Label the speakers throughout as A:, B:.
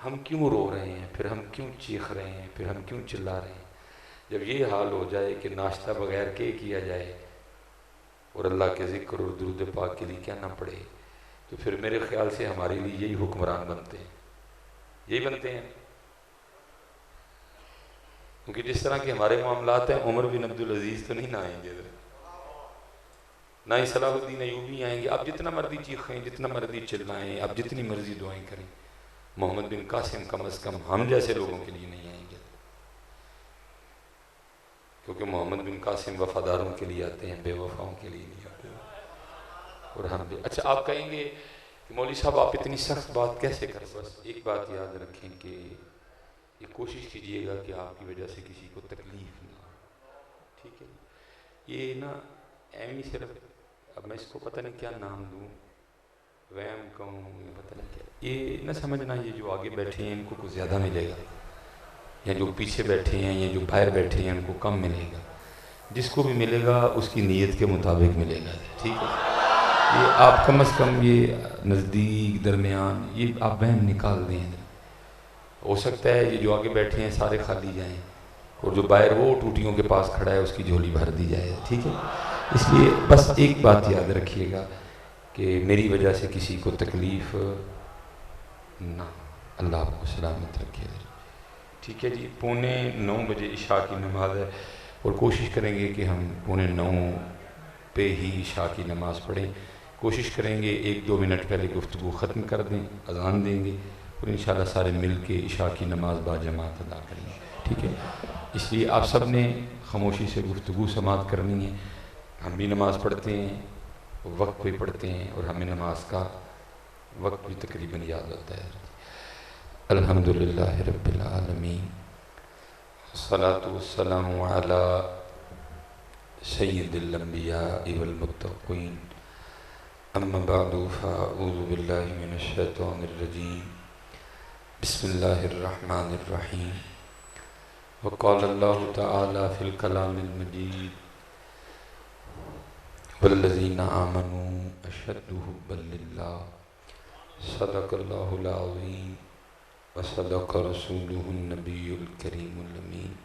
A: हम क्यों रो रहे हैं, फिर हम क्यों चीख रहे हैं, फिर हम क्यों चिल्ला रहे हैं। जब ये हाल हो जाए कि नाश्ता बगैर के किया जाए और अल्लाह के ज़िक्र और दुरूद पाक के लिए क्या ना पड़े, तो फिर मेरे ख्याल से हमारे लिए यही हुक्मरान बनते हैं, यही बनते हैं। क्योंकि जिस तरह के हमारे मामलात हैं, उमर बिन अब्दुल अजीज़ तो नहीं ना आएंगे, ना ही सलाहुद्दीन अय्यूबी आएंगे। आप जितना मर्जी चीखें, जितना मर्जी चिल्लाएं, आप जितनी मर्जी दुआएं करें, मोहम्मद बिन कासिम कम अज़ कम हम जैसे लोगों के लिए नहीं आएंगे। क्योंकि मोहम्मद बिन कासिम वफादारों के लिए आते हैं, बेवफाओं के लिए नहीं आते। और हम भी अच्छा, आप कहेंगे कि मौलवी साहब आप इतनी सख्त बात कैसे करें। बस एक बात याद रखें कि ये कोशिश कीजिएगा कि आपकी वजह से किसी को तकलीफ ना हो, ठीक है। ये ना एम ही सिर्फ, अब मैं इसको पता नहीं क्या नाम दूँ, वहम कहूँ, पता नहीं क्या, ये ना समझना ये जो आगे बैठे हैं इनको कुछ ज़्यादा मिलेगा, या जो पीछे बैठे हैं या जो बाहर बैठे हैं उनको कम मिलेगा। जिसको भी मिलेगा उसकी नीयत के मुताबिक मिलेगा, ठीक है। ये आप कम अज़ कम ये नज़दीक दरमियान ये आप वहम निकाल दें। हो सकता है ये जो आगे बैठे हैं सारे खाली जाएं और जो बाहर वो टूटियों के पास खड़ा है उसकी झोली भर दी जाए, ठीक है। इसलिए बस एक बात याद रखिएगा कि मेरी वजह से किसी को तकलीफ़ ना, अल्लाह आपको सलामत रखे, ठीक है जी। 8:45 बजे इशा की नमाज है और कोशिश करेंगे कि हम 8:45 पे ही इशा की नमाज़ पढ़ें। कोशिश करेंगे 1-2 मिनट पहले गुफ्तगू ख़त्म कर दें, अज़ान देंगे और इंशाल्लाह सारे मिल के इशा की नमाज़ बाजमात अदा करेंगे, ठीक है। इसलिए आप सब ने खामोशी से गुफ्तगू समात करनी है। हम भी नमाज़ पढ़ते हैं, वक्त पे पढ़ते हैं और हमें नमाज का वक्त भी तकरीबन याद होता है। अल्हम्दुलिल्लाह रब्बिल आलमीन, सलातु वस्सलामु अला सय्यिदिल अंबिया वल मुत्तक़ीन, अम्मा बअदु फ़अऊज़ु बिल्लाहि मिनश शैतानिर रजीम, बिस्मिल्लाहिर रहमानिर रहीम। व क़ाल अल्लाहु तआला फ़िल कलामिल मजीद, वल्लज़ीना आमनू अशद्दु हुब्बन लिल्लाह, सदक़ल्लाहुल अज़ीम व सदक़ रसूलुहुन नबियुल करीमुल अमीन।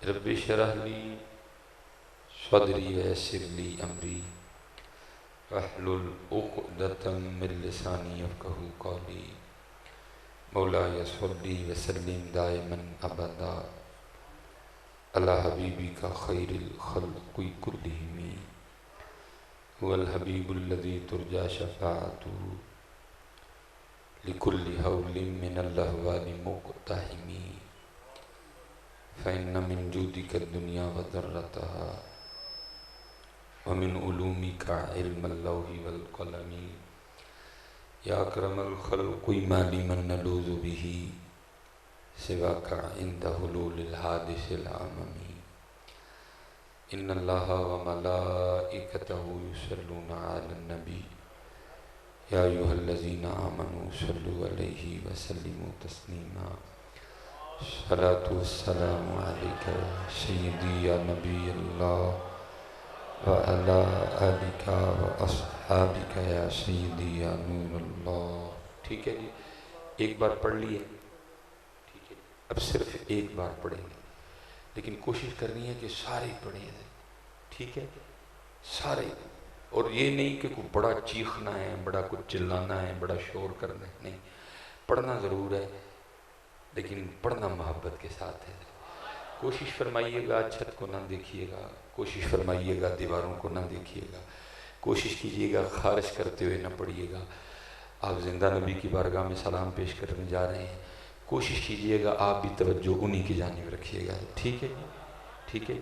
A: रब्बि इश्रह ली सदरी व यस्सिर ली अमरी वहलुल उक़दतम मिन लिसानी यफ़क़हू क़ौली। मौलाया सल्ली व सल्लिम दाइमन अबदा अला हबीबिका खैरिल ख़ल्क़ि कुल्लिहिम वल हबीबुल्लज़ी तुरजा शफ़ाअतुहु लिकुल्लि हौलिन मिनल अहवालि मुक़तहिमी। फ़इन्न मिन जूदिका दुनिया व ज़र्रतहा व मिन उलूमिका इल्मल लौहि वल क़लमी। या अकरमल ख़ल्क़ि मा लिमन नलूज़ु बिही सिवाका इंद हुलूलिल हादिसिल अममी। इन्नल्लाहा व मलाइकतहु युसल्लूना अलन नबी या अय्युहल्लज़ीना आमनू सल्लु अलैहि व सल्लिमू तस्लीमा। सलातु वस्सलामु अलैका सय्यदी या नबी अल्लाह व अला आलिका व अस्हाबिका या सय्यदी या नूरल्लाह। ठीक है जी, एक बार पढ़ लिए, ठीक है। अब सिर्फ एक बार पढ़ेंगे, लेकिन कोशिश करनी है कि सारे पढ़ें, ठीक है, सारे। और ये नहीं कि कोई बड़ा चीखना है, बड़ा कुछ चिल्लाना है, बड़ा शोर करना है, नहीं। पढ़ना ज़रूर है, लेकिन पढ़ना मोहब्बत के साथ है। कोशिश फरमाइएगा छत को ना देखिएगा, कोशिश फरमाइएगा दीवारों को ना देखिएगा, कोशिश कीजिएगा खारिश करते हुए ना पढ़िएगा। आप जिंदा नबी की बारगाह में सलाम पेश करने जा रहे हैं, कोशिश कीजिएगा आप भी तवज्जो उन्हीं की जानिब रखिएगा, ठीक है, ठीक है।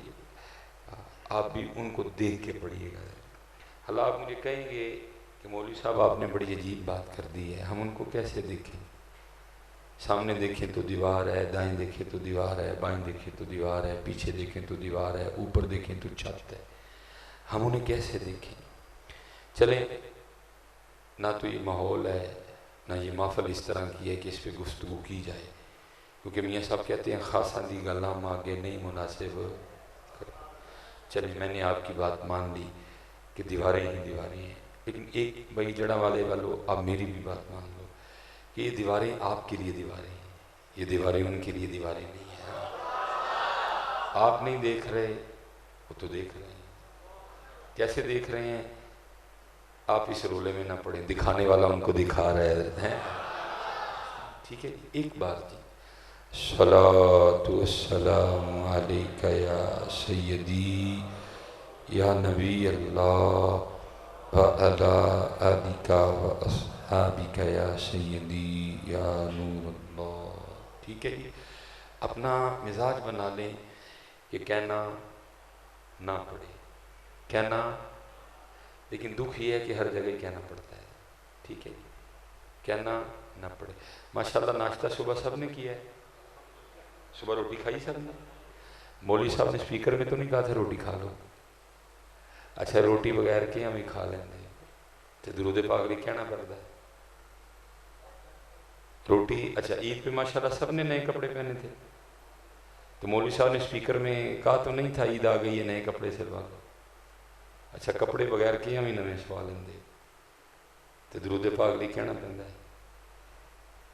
A: आप भी उनको देख के पढ़िएगा। हल आप मुझे कहेंगे कि मौलवी साहब आपने बड़ी अजीब बात कर दी है, हम उनको कैसे देखें? सामने देखें तो दीवार है, दाएं देखें तो दीवार है, बाएं देखें तो दीवार है, पीछे देखें तो दीवार है, ऊपर देखें तो छत है, हम उन्हें कैसे देखें? चलें, ना तो ये माहौल है, ना ये महफिल इस तरह की है कि इस पर गुफ्तगू की जाए, क्योंकि मियाँ साहब कहते हैं खासा दी गलाम आगे नहीं मुनासिब। चलिए, मैंने आपकी बात मान ली कि दीवारें ही दीवारें हैं, लेकिन एक भाई जड़ा वाले वालों, आप मेरी भी बात मान लो कि ये दीवारें आपके लिए दीवारें हैं, ये दीवारें उनके लिए दीवारें नहीं है। आप नहीं देख रहे, वो तो देख रहे हैं। कैसे देख रहे हैं? आप इस रोले में ना पड़े, दिखाने वाला उनको दिखा रहे हैं। ठीक है, एक बार जी, सलातु वस्सलामु अलैका या सय्यदी या नबी अल्लाह व अला आलिका व अस्हाबिका या सय्यदी या नूर अल्लाह। ठीक है जी, अपना मिजाज बना लें कि कहना ना पड़े, कहना, लेकिन दुख ये है कि हर जगह कहना पड़ता है। ठीक है जी, कहना ना पड़े। माशाल्लाह नाश्ता सुबह सब ने किया है, सुबह रोटी खाई सब ने। मौलवी साहब ने स्पीकर में तो नहीं कहा था रोटी खा लो? अच्छा, रोटी बगैर के हम ही खा लेंगे तो दुरूद पाक भी कहना पड़ता है। रोटी, अच्छा ईद पे माशाल्लाह सब ने नए कपड़े पहने थे, तो मौलवी साहब ने स्पीकर में कहा तो नहीं था ईद आ गई है नए कपड़े सिलवा लो। अच्छा, कपड़े बगैर के हम ही नवे सवा लेंगे तो दुरूद पाक भी कहना पड़ता है।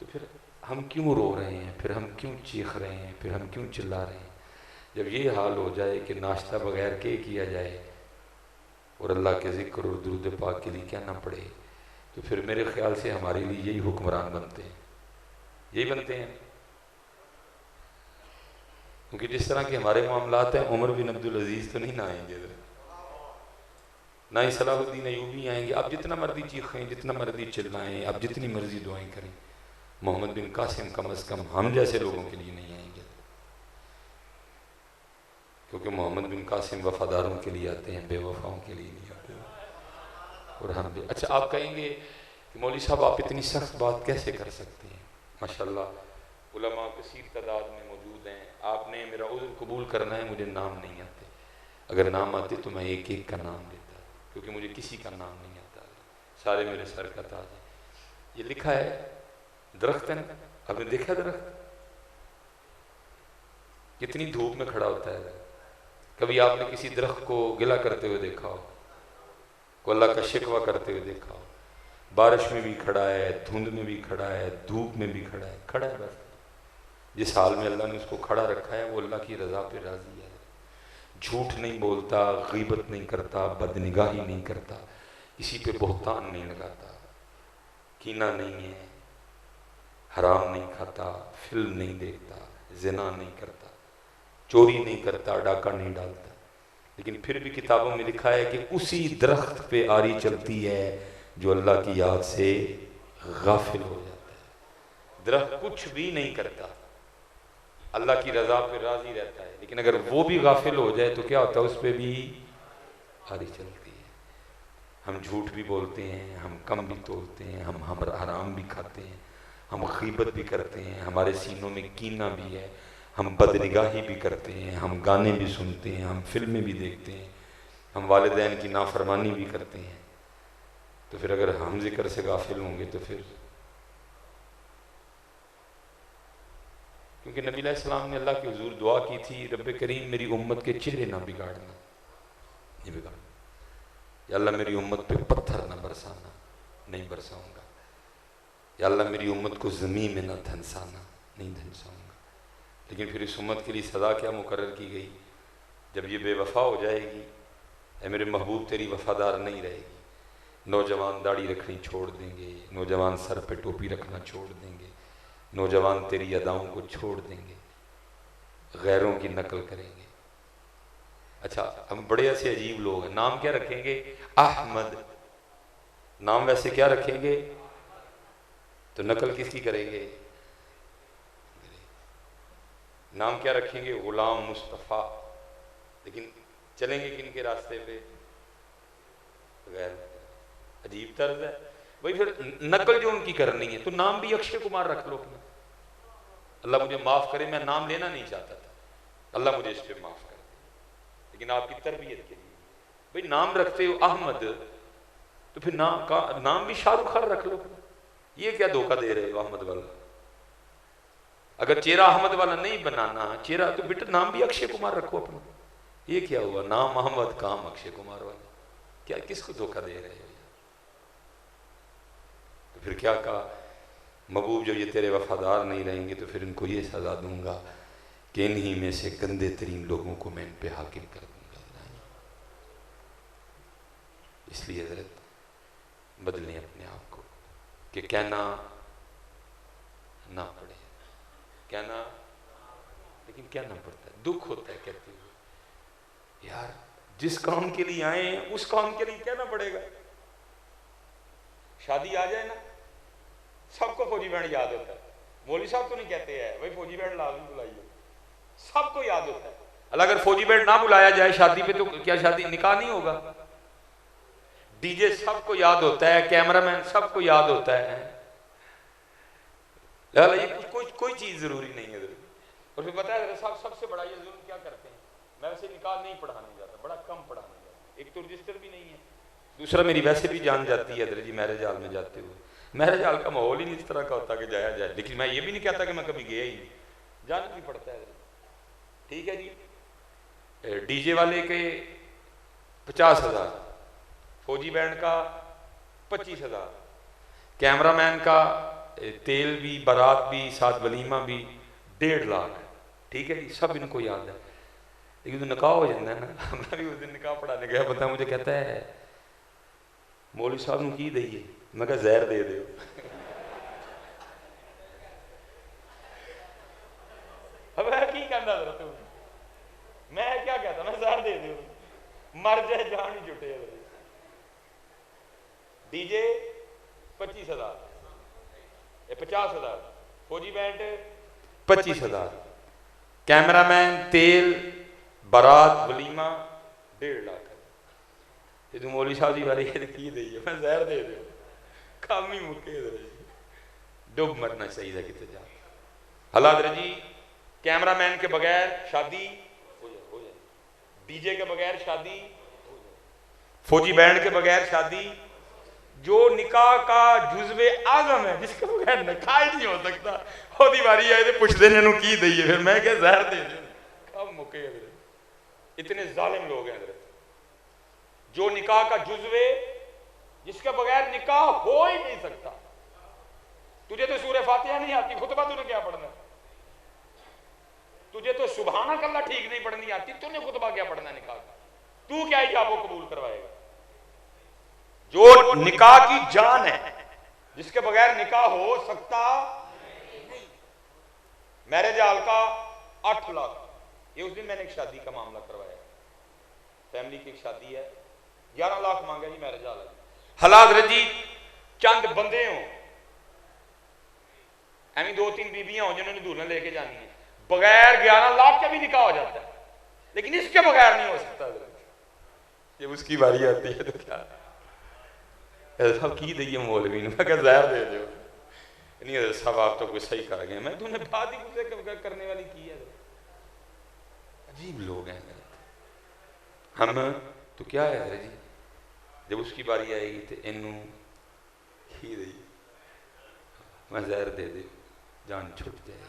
A: तो फिर हम क्यों रो रहे हैं, फिर हम क्यों चीख रहे हैं, फिर हम क्यों चिल्ला रहे हैं? जब ये हाल हो जाए कि नाश्ता बगैर के किया जाए और अल्लाह के ज़िक्र और दुरूद पाक के लिए कहना पड़े, तो फिर मेरे ख्याल से हमारे लिए यही हुक्मरान बनते हैं, यही बनते हैं। क्योंकि जिस तरह के हमारे मामलात हैं, उमर बिन अब्दुल अजीज़ तो नहीं ना आएंगे, ना ही सलाहुद्दीन अय्यूबी आएंगे। आप जितना मर्जी चीखें, जितना मर्जी चिल्लाएं, आप जितनी मर्जी दुआएं करें, मोहम्मद बिन कासिम कम अज़ कम हम जैसे लोगों के लिए नहीं आएंगे, क्योंकि मोहम्मद बिन कासिम वफादारों के लिए आते हैं, बेवफाओं के लिए नहीं आते। और हम भी, अच्छा आप कहेंगे कि मौलवी साहब आप इतनी सख्त बात कैसे कर सकते हैं? माशाल्लाह उलमा कसीर तादाद में मौजूद हैं, आपने मेरा उज़्र कबूल करना है, मुझे नाम नहीं आते। अगर नाम आते तो मैं एक एक का नाम देता, क्योंकि मुझे किसी का नाम नहीं आता, सारे मेरे सर का ताज है। ये लिखा है, दरख्त है ना, आपने देखा दरख्त कितनी धूप में खड़ा होता है? कभी आपने किसी दरख्त को गिला करते हुए देखा हो, को अल्लाह का शिकवा करते हुए देखा हो? बारिश में भी खड़ा है, धुंध में भी खड़ा है, धूप में भी खड़ा है, खड़ा है बस। जिस हाल में अल्लाह ने उसको खड़ा रखा है वो अल्लाह की रजा पे राजी है। झूठ नहीं बोलता, गीबत नहीं करता, बदनिगाही नहीं करता, किसी पे बोहतान नहीं लगाता, कीना नहीं है, हराम नहीं खाता, फिल्म नहीं देखता, जिना नहीं करता, चोरी नहीं करता, डाका नहीं डालता। लेकिन फिर भी किताबों में लिखा है कि उसी दरख्त पे आरी चलती है जो अल्लाह की याद से गाफिल हो जाता है। दरख्त कुछ भी नहीं करता, अल्लाह की रजा पे राजी रहता है, लेकिन अगर वो भी गाफिल हो जाए तो क्या होता है? उस पर भी आरी चलती है। हम झूठ भी बोलते हैं, हम कम भी तोलते हैं, हम हराम भी खाते हैं, हम गीबत भी करते हैं, हमारे सीनों में कीना भी है, हम बदनिगाही भी करते हैं, हम गाने भी सुनते हैं, हम फिल्में भी देखते हैं, हम वालिदैन की नाफरमानी भी करते हैं। तो फिर अगर हम जिक्र से गाफिल होंगे तो फिर, क्योंकि नबी अलैहिस्सलाम ने अल्लाह के हुजूर दुआ की थी, रब्बे करीम मेरी उम्मत के चेहरे ना बिगाड़ना, नहीं बिगाड़ना, या अल्लाह मेरी उम्मत पे पत्थर ना बरसाना, नहीं बरसाऊंगा, या अल्लाह मेरी उम्मत को ज़मीन में ना धंसाना, नहीं धंसाऊंगा। लेकिन फिर इस उम्मत के लिए सज़ा क्या मुकर्रर की गई? जब ये बेवफा हो जाएगी, ऐ मेरे महबूब तेरी वफादार नहीं रहेगी, नौजवान दाढ़ी रखनी छोड़ देंगे, नौजवान सर पे टोपी रखना छोड़ देंगे, नौजवान तेरी अदाओं को छोड़ देंगे, गैरों की नकल करेंगे। अच्छा, हम बड़े ऐसे अजीब लोग हैं, नाम क्या रखेंगे? अहमद, नाम वैसे क्या रखेंगे? तो नकल किसकी करेंगे? नाम क्या रखेंगे? गुलाम मुस्तफ़ा, लेकिन चलेंगे किन के रास्ते पे? गैर। अजीब तर्ज है भाई। फिर नकल जो उनकी करनी है तो नाम भी अक्षय कुमार रख लो। अल्लाह मुझे माफ करे, मैं नाम लेना नहीं चाहता था, अल्लाह मुझे इस पे माफ कर दे, लेकिन आपकी तरबियत के लिए भाई नाम रखते हो अहमद, तो फिर नाम भी शाहरुख खान रख लो। ये क्या धोखा दे रहे हो अहमद वाला? अगर चेहरा अहमद वाला नहीं बनाना चेहरा, तो बेटा नाम भी अक्षय कुमार रखो अपना। ये क्या हुआ? नाम अहमद, काम अक्षय कुमार वाला। क्या किसको धोखा दे रहे हो? तो फिर क्या कहा? महबूब जब ये तेरे वफादार नहीं रहेंगे तो फिर इनको ये सज़ा दूंगा कि इन्हीं में से गंदे तरीन लोगों को मैं इन पे हाकिम कर दूंगा। इसलिए हज़रत बदलें अपने आप को कि कहना ना पड़े, कहना, लेकिन कहना पड़ता है, दुख होता है कहते हुए। यार जिस काम के लिए आए हैं उस काम के लिए कहना पड़ेगा। शादी आ जाए ना, सबको फौजी बैंड याद होता है। मौलवी साहब तो नहीं कहते हैं भाई फौजी बैंड लाजमी बुलाइए, सबको याद होता है। अगर फौजी बैंड ना बुलाया जाए शादी पे तो क्या शादी निकाह नहीं होगा। डीजे सबको याद होता है, कैमरामैन सबको याद होता है। ये कोई चीज जरूरी नहीं है। और फिर पता है साहब सबसे बड़ा ये जुल्म क्या करते हैं, मैं वैसे निकाह नहीं पढ़ाने जाता, बड़ा कम पढ़ाने जाता। एक तो रजिस्टर भी नहीं है, दूसरा मेरी वैसे भी जान जाती है अदर जी मैरिज हॉल में जाते हुए। मैरिज हॉल का माहौल ही नहीं इस तरह का होता कि जाया जाए, लेकिन मैं ये भी नहीं कहता कि मैं कभी गया ही नहीं, जाना भी पड़ता है। ठीक है जी, डीजे वाले के 50,000, फौजी बैंड का 25,000, कैमरामैन का तेल भी, बारात भी, साथ वलीमा भी 1.5 लाख। ठीक है जी, सब इनको याद है। लेकिन तो निकाह हो जाता है ना। मैं भी उस दिन निकाह पढ़ाने गया, पता मुझे कहता है मौलवी साहब ने की दईए, मैं कहा जहर दे दो। अब की कहता जरा तू, मैं क्या कहता, मैं जहर दे दो, मर जाए जान ही जुटे। डीजे 25,000, 50,000, फौजी बैंड 25,000, कैमरामैन, तेल, बारात, वलीमा 1.5 लाख। तो मौलवी साहब जी बारे की दी है, मैं जहर दे दो, काम ही मुके डुब मरना चाहिए कितने जा। हालात जी, कैमरामैन के बगैर शादी हो जाए, डीजे के बगैर शादी हो जाए, फौजी बैंड के बगैर शादी। जो निकाह का जुज़्वे आज़म है, जिसके बगैर निकाह ही नहीं हो सकता, ओदी बारी आए तो पुछते हैं इन्हों की दईए, फिर मैं क्या जहर दे दे, कब मुके। इतने जालिम लोग हैं। जो निकाह का जुज़्वे, जिसके बगैर निकाह हो ही नहीं सकता। तुझे तो सूरह फातिहा नहीं आती, खुतबा तूने क्या पढ़ना? तुझे तो सुबहानक अल्लाह ठीक नहीं पढ़नी आती, तूने खुतबा क्या पढ़ना निकाह का? तू क्या इजाब कबूल करवाएगा? जो निकाह की जान है, जिसके बगैर निकाह हो सकता नहीं। मैरिज हॉल का 8 लाख। ये उस दिन मैंने एक शादी का मामला करवाया, फैमिली की एक शादी है, 11 लाख मांगा जी मैरिज हॉल। हालात रजी, चंद बंदे हो, ऐसी 2-3 बीबियां हो जिन्होंने दुल्हन लेके जानी है, बगैर 11 लाख के भी निकाह हो जाता है, लेकिन इसके बगैर नहीं हो सकता। जब उसकी बारी आती है तो क्या साहब की दी है मौलवी ने, मैं क्या जहर दे दो। नहीं साहब आप तो कोई सही कर गए, मैं तुमने बात ही कुछ करने वाली की है। अजीब लोग हैं हम। तो क्या है जी, जब उसकी बारी आएगी तो इनू ही दी, मैं जहर दे दे, जान छुट जाए,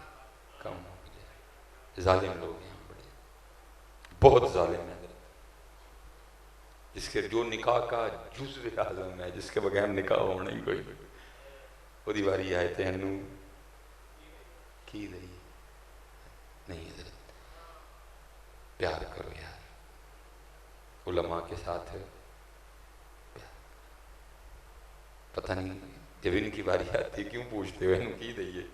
A: कम हो जाए। जालिम लोग हैं बड़े, बहुत जालिम है। जिसके जो निकाह का जुज़्वे आज़म है, जिसके बगैर निकाह होना ही कोई, वो बारी आए तो इनू की दई नहीं। हज़रत प्यार करो यार, उलमा के साथ प्यार। पता नहीं जब इनकी बारी आती क्यों पूछते हो इनू की दईए।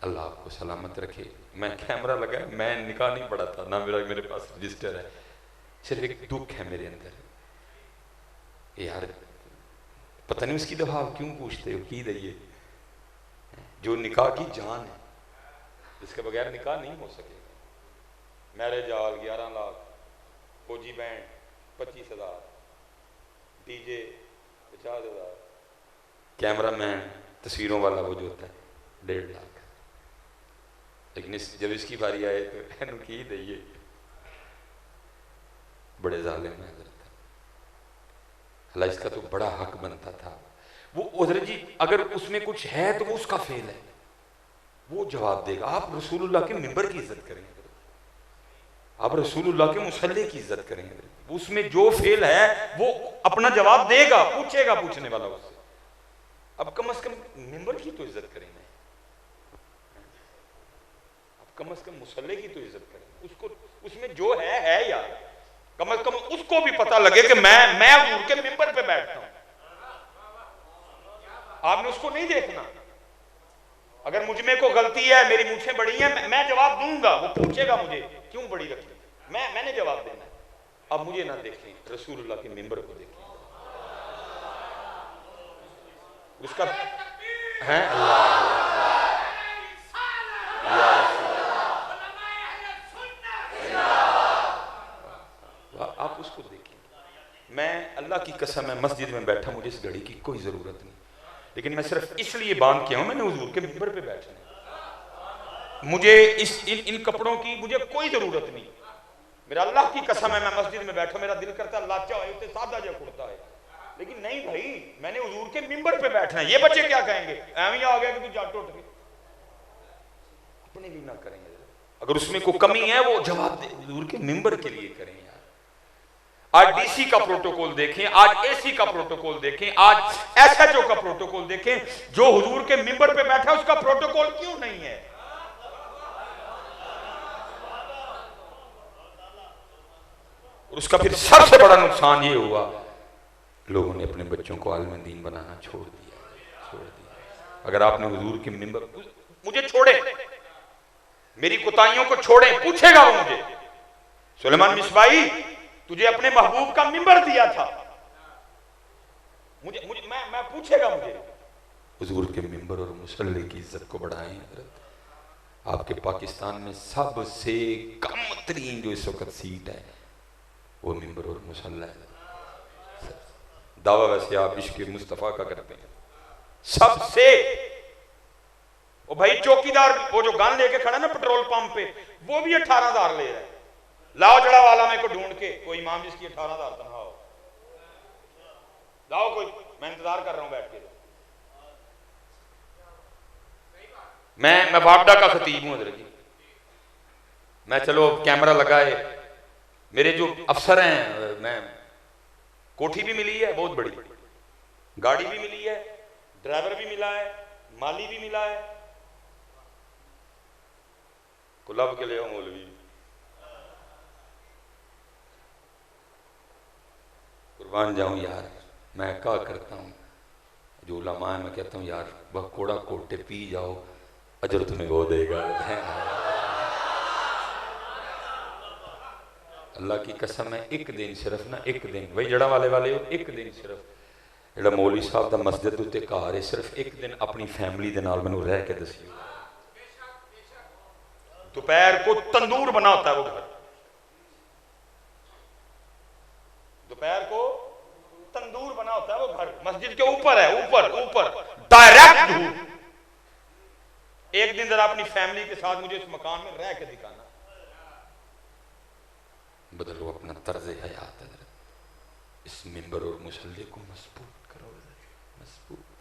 A: अल्लाह आपको सलामत रखे। मैं कैमरा लगा, मैं निकाह नहीं पढ़ा था ना, मेरे पास रजिस्टर है। सिर्फ एक दुख है मेरे अंदर यार, पता नहीं उसकी दफा आप क्यों पूछते हो की दईए। जो निकाह की जान है, जिसके बगैर निकाह नहीं हो सकेगा। मैरिज हॉल 11 लाख, फौजी बैंड 25,000, डीजे 50,000, कैमरामैन तस्वीरों वाला वो जो होता है 1.5 लाख। लेकिन जब इसकी बारी आए तो इन्हों की दईए, बड़े जालिम है हज़रत। अल्लाह इसका तो बड़ा हक बनता था। वो हज़रत जी अगर उसमें कुछ है तो वो उसका फेल है, वो जवाब देगा। आप रसूलुल्लाह के मिंबर की इज्जत करें, आप रसूलुल्लाह के मुसल्ले की इज्जत करें, उसमें जो फेल है वो अपना जवाब देगा, पूछेगा पूछने वाला उससे। अब कम से कम मिंबर की तो इज्जत करें ना, अब कम से कम मुसल्ले की तो इज्जत करें, उसको उसमें जो है यार, कम से कम उसको भी पता लगे कि मैं हुजूर के मिंबर पे बैठता हूं। आपने उसको नहीं देखना। अगर मुझ में को गलती है, मेरी मूछें बड़ी हैं, मैं जवाब दूंगा, वो पूछेगा मुझे क्यों बड़ी रखी, मैंने जवाब देना है। अब मुझे ना देखें, रसूलुल्लाह के मिंबर को देखें, उसका है आप उसको देखें। मैं अल्लाह की कसम है मस्जिद में बैठा, मुझे इस घड़ी की कोई जरूरत नहीं, लेकिन मैं सिर्फ इसलिए बांध किया हूं, मैंने हुजूर के मिंबर पे बैठना है। मुझे इन कपड़ों की मुझे कोई जरूरत नहीं। मेरा अल्लाह की कसम है, मैं मस्जिद में बैठा, मेरा दिल करता है लाचा है, उसे सादा जा कुर्ता है, लेकिन नहीं भाई, मैंने हुजूर के मिंबर पे बैठना है। ये बच्चे क्या कहेंगे, एवं आ गया कि तू जाट उठ के, अपने लिए ना करेंगे। अगर उसमें कोई कमी है वो जवाब दे, हुजूर के मिंबर के लिए करें यार। आज डीसी का प्रोटोकॉल देखें, आज एसी का प्रोटोकॉल देखें, आज एसएचओ का प्रोटोकॉल देखें, जो हुजूर के मिंबर पे बैठा उसका प्रोटोकॉल क्यों नहीं है? उसका फिर सबसे बड़ा नुकसान ये हुआ, लोगों ने अपने बच्चों को आलिम दीन बनाना छोड़ दिया। अगर आपने हुजूर के मिंबर, मुझे छोड़े, मेरी कुताइयों को छोड़े, पूछेगा वो मुझे, सुलेमान मिसबाही तुझे अपने महबूब का मिंबर दिया था, मुझे मुझे मैं पूछेगा मुझे। हुजूर के मिंबर और मुसल्ले की इज्जत को बढ़ाएं हज़रत। आपके पाकिस्तान में सबसे कम तरीन जो इस वक्त सीट है वो मिंबर और मुसल्ला है। दावा वैसे आप इश्क मुस्तफ़ा का करते हैं सबसे। वो भाई चौकीदार वो जो गन लेके खड़ा ना पेट्रोल पंप पे, वो भी 18,000 ले रहा है। लाओ जड़ा वाला मेरे को ढूंढ के कोई इमाम जिसकी 18,000 तनख्वाह हो, लाओ कोई, मैं इंतजार कर रहा हूं बैठ के। मैं वापडा का खतीब हूं हज़रत जी। मैं चलो कैमरा लगाए, मेरे जो अफसर हैं, मैं कोठी भी मिली है बहुत बड़ी, गाड़ी भी मिली है, ड्राइवर भी मिला है, माली भी मिला है, कुलब के लिए मौलवी, कुर्बान जाऊं यार। मैं क्या करता हूं, जो उलमा है मैं कहता हूं यार वह कोड़ा कोटे पी जाओ, अजर तुम्हें वो देगा। अल्लाह की कसम है, एक दिन सिर्फ ना, एक दिन वही जड़ा वाले हो, एक दिन सिर्फ ਜਿਹੜਾ मौलवी साहब का मस्जिद उत्ते घर है, सिर्फ एक दिन अपनी फैमिली के नाल मैनू रह के दसियो। दोपहर को तंदूर बना होता है वो घर, दोपहर को तंदूर बना होता है वो घर, मस्जिद के ऊपर है, ऊपर ऊपर डायरेक्ट धूप। एक दिन जरा अपनी फैमिली के साथ मुझे इस मकान में रह के दिखाना। बदलो अपना तर्ज हयात, इस मिंबर और मुसल्ले को मजबूत करो, मजबूत।